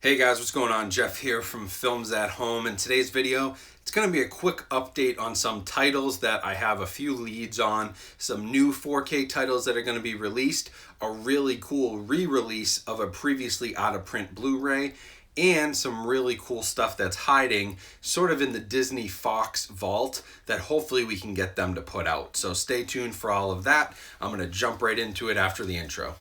Hey guys, what's going on? Jeff here from Films at Home. In today's video, it's going to be a quick update on some titles that I have a few leads on, some new 4K titles that are going to be released, a really cool re-release of a previously out-of-print Blu-ray, and some really cool stuff that's hiding sort of in the Disney Fox vault that hopefully we can get them to put out. So stay tuned for all of that. I'm going to jump right into it after the intro.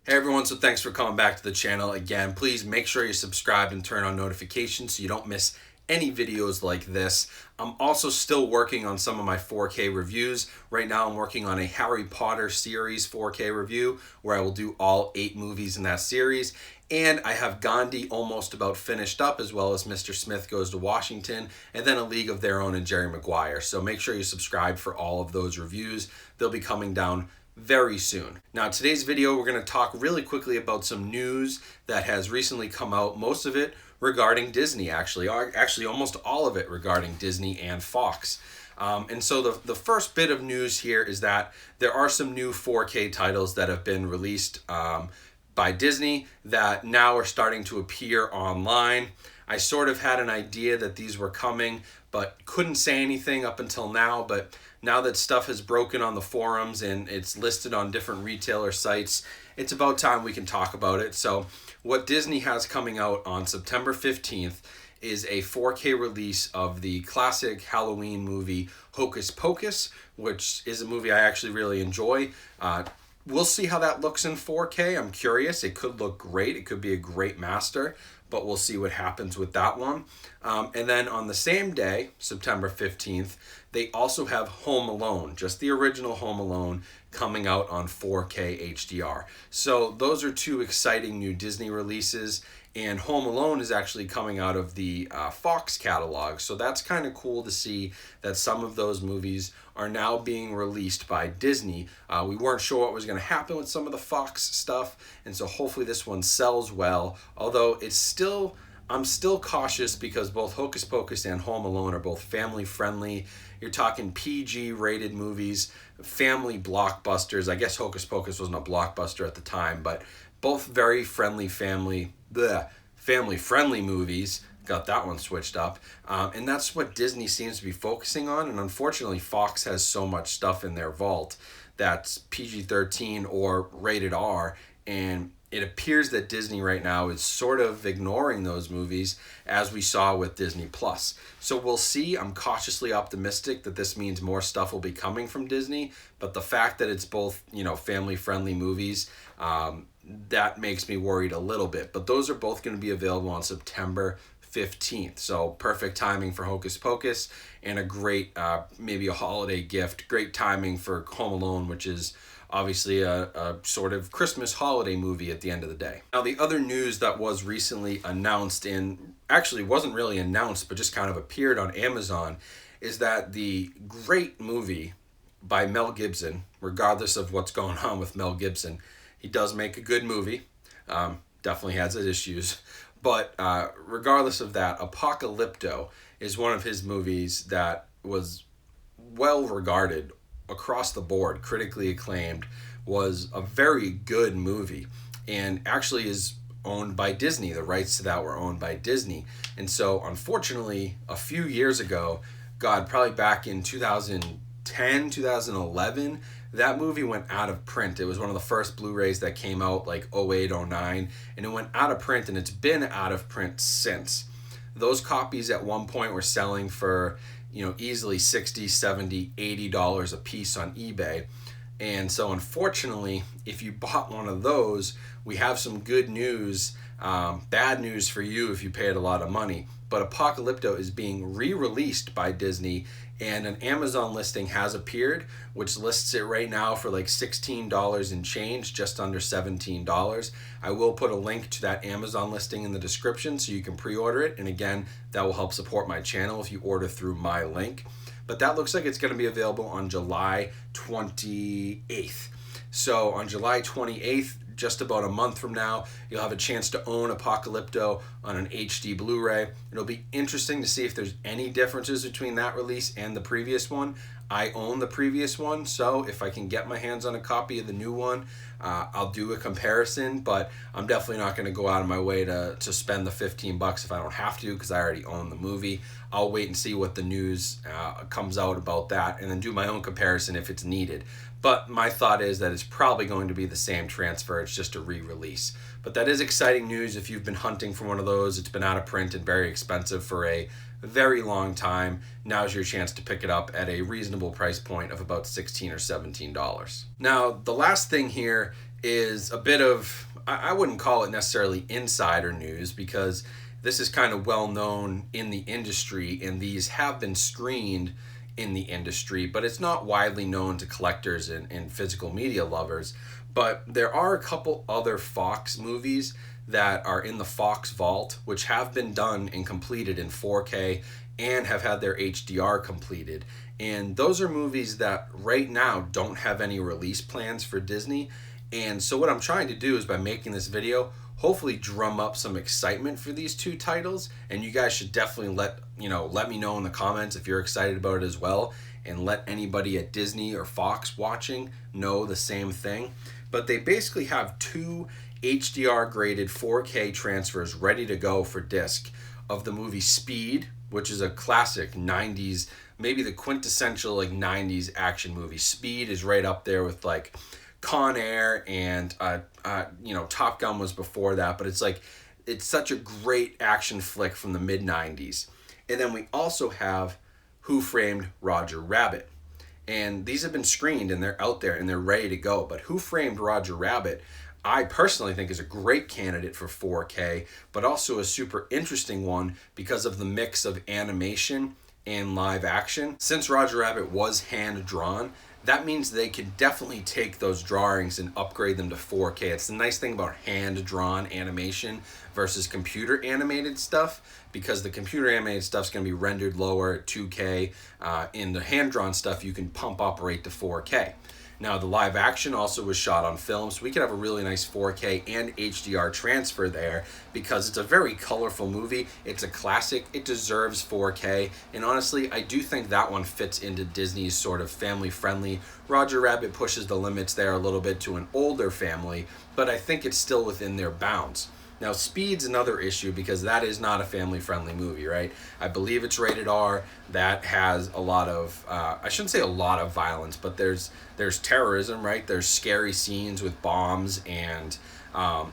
Hey everyone, so thanks for coming back to the channel again. Please make sure you subscribe and turn on notifications so you don't miss any videos like this. I'm also still working on some of my 4K reviews. Right now I'm working on a Harry Potter series 4K review where I will do all 8 movies in that series. And I have Gandhi almost about finished up, as well as Mr. Smith Goes to Washington, and then A League of Their Own and Jerry Maguire. So make sure you subscribe for all of those reviews. They'll be coming down very soon. Now today's video we're going to talk really quickly about some news that has recently come out, most of it regarding Disney actually almost all of it regarding Disney and Fox. And so the first bit of news here is that there are some new 4K titles that have been released by Disney that now are starting to appear online. I sort of had an idea that these were coming, but couldn't say anything up until now. But now that stuff has broken on the forums and it's listed on different retailer sites, it's about time we can talk about it. So what Disney has coming out on September 15th is a 4K release of the classic Halloween movie Hocus Pocus, which is a movie I actually really enjoy. We'll see how that looks in 4K. I'm curious. It could look great. It could be a great master, but we'll see what happens with that one. And then on the same day, September 15th, they also have Home Alone, just the original Home Alone, coming out on 4K HDR. So those are two exciting new Disney releases, and Home Alone is actually coming out of the Fox catalog. So that's kind of cool to see that some of those movies are now being released by Disney. We weren't sure what was going to happen with some of the Fox stuff, and so hopefully this one sells well, although I'm still cautious because both Hocus Pocus and Home Alone are both family friendly. You're talking PG rated movies, family blockbusters. I guess Hocus Pocus wasn't a blockbuster at the time, but both very family friendly movies. Got that one switched up. And that's what Disney seems to be focusing on. And unfortunately, Fox has so much stuff in their vault that's PG-13 or rated R. And it appears that Disney right now is sort of ignoring those movies, as we saw with Disney Plus. So we'll see. I'm cautiously optimistic that this means more stuff will be coming from Disney, but the fact that it's both, family-friendly movies, that makes me worried a little bit. But those are both going to be available on September 15th. So perfect timing for Hocus Pocus, and a great, maybe a holiday gift. Great timing for Home Alone, which is obviously a sort of Christmas holiday movie at the end of the day. Now, the other news that was recently announced, and actually wasn't really announced, but just kind of appeared on Amazon, is that the great movie by Mel Gibson, regardless of what's going on with Mel Gibson, he does make a good movie, definitely has its issues, but regardless of that, Apocalypto is one of his movies that was well regarded across the board, critically acclaimed, was a very good movie, and actually is owned by Disney. The rights to that were owned by Disney. And so unfortunately, a few years ago, probably back in 2010, 2011, that movie went out of print. It was one of the first Blu-rays that came out like 08, 09, and it went out of print, and it's been out of print since. Those copies at one point were selling for easily $60, $70, $80 a piece on eBay. And so unfortunately, if you bought one of those, we have some good news, bad news for you if you paid a lot of money. But Apocalypto is being re-released by Disney, and an Amazon listing has appeared, which lists it right now for like $16 and change, just under $17. I will put a link to that Amazon listing in the description so you can pre-order it. And again, that will help support my channel if you order through my link. But that looks like it's going to be available on July 28th. So on July 28th, just about a month from now, you'll have a chance to own Apocalypto on an HD Blu-ray. It'll be interesting to see if there's any differences between that release and the previous one. I own the previous one, so if I can get my hands on a copy of the new one, I'll do a comparison, but I'm definitely not going to go out of my way to spend the $15 if I don't have to, because I already own the movie. I'll wait and see what the news comes out about that, and then do my own comparison if it's needed. But my thought is that it's probably going to be the same transfer, it's just a re-release. But that is exciting news if you've been hunting for one of those. It's been out of print and very expensive for a very long time. Now's your chance to pick it up at a reasonable price point of about $16 or $17. Now, the last thing here is a bit of, I wouldn't call it necessarily insider news, because this is kind of well known in the industry, and these have been screened in the industry, but it's not widely known to collectors and physical media lovers. But there are a couple other Fox movies that are in the Fox vault, which have been done and completed in 4K and have had their HDR completed. And those are movies that right now don't have any release plans for Disney. And so what I'm trying to do is, by making this video, hopefully drum up some excitement for these two titles. And you guys should definitely let me know in the comments if you're excited about it as well, and let anybody at Disney or Fox watching know the same thing. But they basically have two HDR graded 4K transfers ready to go for disc of the movie Speed, which is a classic 90s, maybe the quintessential like 90s action movie. Speed is right up there with like Con Air and Top Gun was before that, but it's such a great action flick from the mid 90s. And then we also have Who Framed Roger Rabbit. And these have been screened and they're out there and they're ready to go. But Who Framed Roger Rabbit, I personally think, is a great candidate for 4K, but also a super interesting one because of the mix of animation and live action. Since Roger Rabbit was hand drawn, that means they could definitely take those drawings and upgrade them to 4K. It's the nice thing about hand-drawn animation versus computer animated stuff, because the computer animated stuff's going to be rendered lower at 2K. In the hand-drawn stuff, you can pump up rate to 4K. Now, the live action also was shot on film, so we could have a really nice 4K and HDR transfer there, because it's a very colorful movie. It's a classic. It deserves 4K, and honestly, I do think that one fits into Disney's sort of family-friendly. Roger Rabbit pushes the limits there a little bit to an older family, but I think it's still within their bounds. Now, Speed's another issue because that is not a family-friendly movie, right? I believe it's rated R. That has a lot of, I shouldn't say a lot of violence, but there's terrorism, right? There's scary scenes with bombs, and,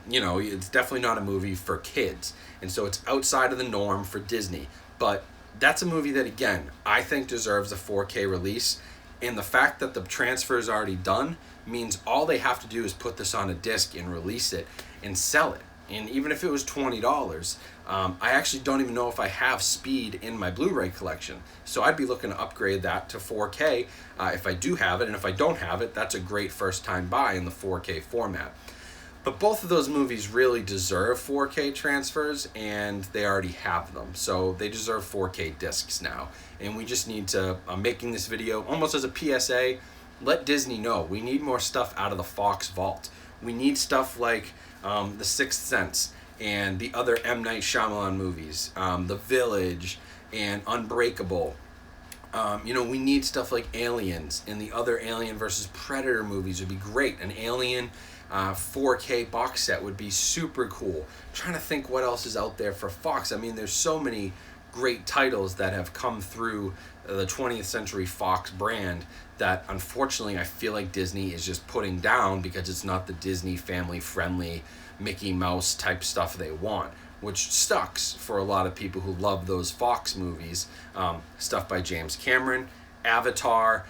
it's definitely not a movie for kids. And so it's outside of the norm for Disney. But that's a movie that, again, I think deserves a 4K release. And the fact that the transfer is already done means all they have to do is put this on a disc and release it and sell it. And even if it was $20, I actually don't even know if I have Speed in my Blu-ray collection. So I'd be looking to upgrade that to 4K if I do have it. And if I don't have it, that's a great first-time buy in the 4K format. But both of those movies really deserve 4K transfers, and they already have them. So they deserve 4K discs now. And we just need to, I'm making this video almost as a PSA, let Disney know we need more stuff out of the Fox vault. We need stuff like The Sixth Sense and the other M. Night Shyamalan movies, The Village and Unbreakable. We need stuff like Aliens, and the other Alien versus Predator movies would be great. An Alien 4K box set would be super cool. I'm trying to think what else is out there for Fox. I mean, there's so many great titles that have come through the 20th Century Fox brand that unfortunately I feel like Disney is just putting down because it's not the Disney family-friendly Mickey Mouse type stuff they want, which sucks for a lot of people who love those Fox movies. Stuff by James Cameron, Avatar,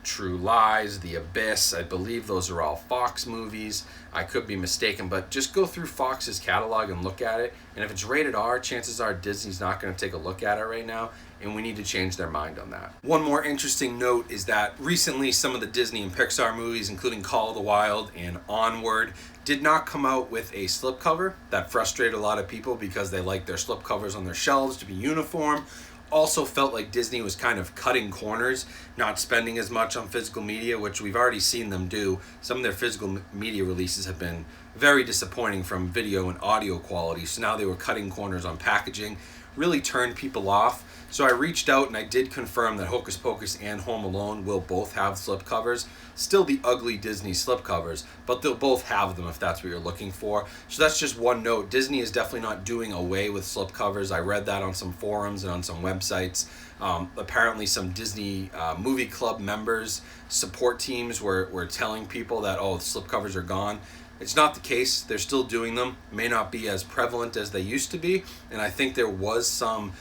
True Lies, The Abyss. I believe those are all Fox movies. I could be mistaken, but just go through Fox's catalog and look at it. And if it's rated R, chances are Disney's not going to take a look at it right now, and we need to change their mind on that. One more interesting note is that recently some of the Disney and Pixar movies, including Call of the Wild and Onward, did not come out with a slipcover. That frustrated a lot of people because they like their slipcovers on their shelves to be uniform. also felt like Disney was kind of cutting corners, not spending as much on physical media, which we've already seen them do. Some of their physical media releases have been very disappointing from video and audio quality, so now they were cutting corners on packaging, really turned people off. So I reached out and I did confirm that Hocus Pocus and Home Alone will both have slipcovers. Still the ugly Disney slipcovers, but they'll both have them if that's what you're looking for. So that's just one note. Disney is definitely not doing away with slipcovers. I read that on some forums and on some websites. Apparently some Disney movie club members, support teams were telling people that, oh, the slipcovers are gone. It's not the case. They're still doing them. May not be as prevalent as they used to be. And I think there was some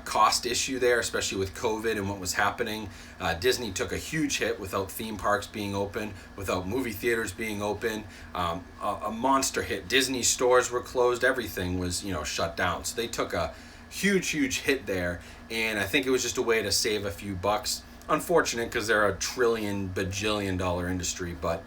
cost issue there, especially with COVID and what was happening. Disney took a huge hit without theme parks being open, without movie theaters being open. A monster hit. Disney stores were closed. Everything was, shut down. So they took a huge hit there. And I think it was just a way to save a few bucks. Unfortunate because they're a bajillion-dollar industry, but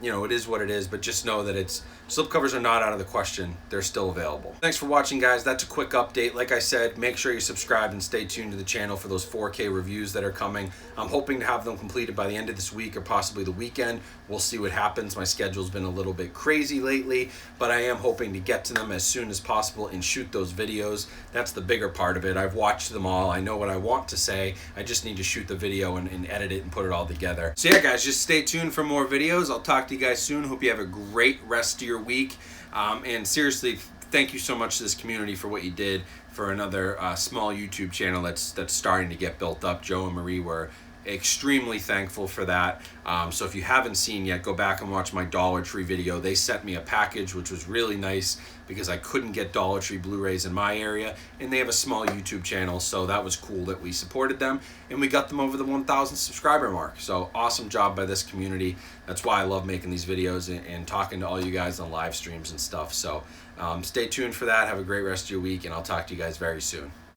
it is what it is. But just know that slipcovers are not out of the question. They're still available. Thanks for watching, guys. That's a quick update. Like I said, make sure you subscribe and stay tuned to the channel for those 4K reviews that are coming. I'm hoping to have them completed by the end of this week or possibly the weekend. We'll see what happens. My schedule's been a little bit crazy lately, but I am hoping to get to them as soon as possible and shoot those videos. That's the bigger part of it. I've watched them all. I know what I want to say. I just need to shoot the video and edit it and put it all together. So yeah, guys, just stay tuned for more videos. I'll talk to you guys soon. Hope you have a great rest of your week. And seriously, thank you so much to this community for what you did for another small YouTube channel that's starting to get built up. Joe and Marie were extremely thankful for that. So if you haven't seen yet, go back and watch my Dollar Tree video. They sent me a package, which was really nice because I couldn't get Dollar Tree Blu-rays in my area, and they have a small YouTube channel, so that was cool that we supported them, and we got them over the 1,000 subscriber mark. So awesome job by this community. That's why I love making these videos and talking to all you guys on live streams and stuff. So stay tuned for that. Have a great rest of your week, and I'll talk to you guys very soon.